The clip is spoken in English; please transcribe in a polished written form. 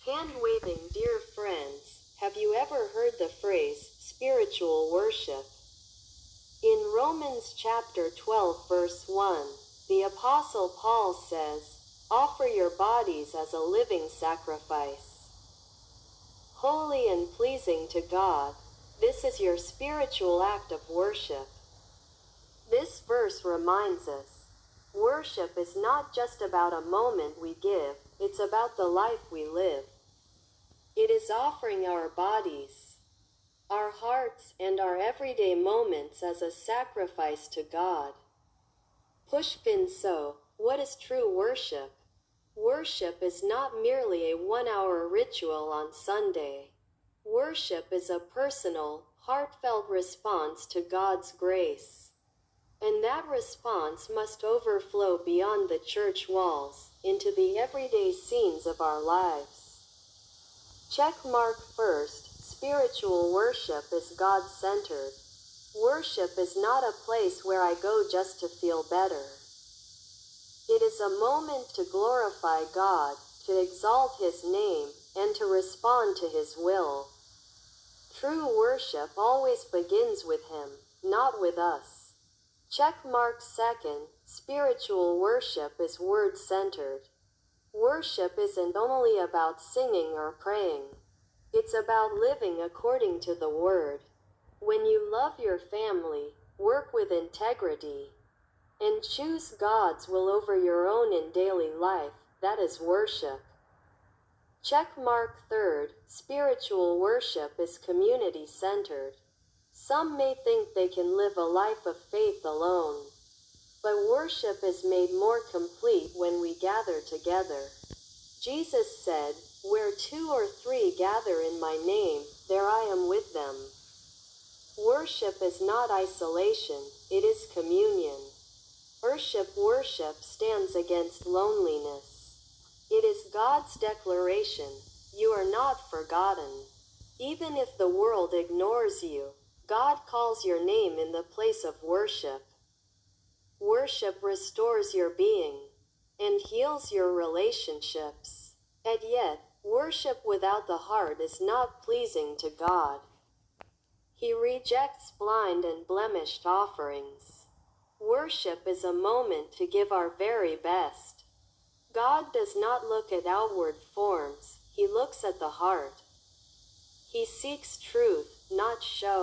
Hand-waving, dear friends, have you ever heard the phrase, spiritual worship? In Romans chapter 12 verse 1, the Apostle Paul says, "Offer your bodies as a living sacrifice, holy and pleasing to God. This is your spiritual act of worship." This verse reminds us, worship is not just about a moment we give, it's about the life we live. It is offering our bodies, our hearts, and our everyday moments as a sacrifice to God. Pushpin so, what is true worship? Worship is not merely a one-hour ritual on Sunday. Worship is a personal, heartfelt response to God's grace. And that response must overflow beyond the church walls, into the everyday scenes of our lives. Check mark first, spiritual worship is God-centered. Worship is not a place where I go just to feel better. It is a moment to glorify God, to exalt His name, and to respond to His will. True worship always begins with Him, not with us. Check mark second, spiritual worship is word-centered. Worship isn't only about singing or praying. It's about living according to the Word. When you love your family, work with integrity, and choose God's will over your own in daily life, that is worship. Check mark third, spiritual worship is community-centered. Some may think they can live a life of faith alone. But worship is made more complete when we gather together. Jesus said, "Where 2 or 3 gather in my name, there I am with them." Worship is not isolation, it is communion. Worship stands against loneliness. It is God's declaration, "You are not forgotten." Even if the world ignores you, God calls your name in the place of worship. Worship restores your being and heals your relationships. And yet, worship without the heart is not pleasing to God. He rejects blind and blemished offerings. Worship is a moment to give our very best. God does not look at outward forms, He looks at the heart. He seeks truth, not show.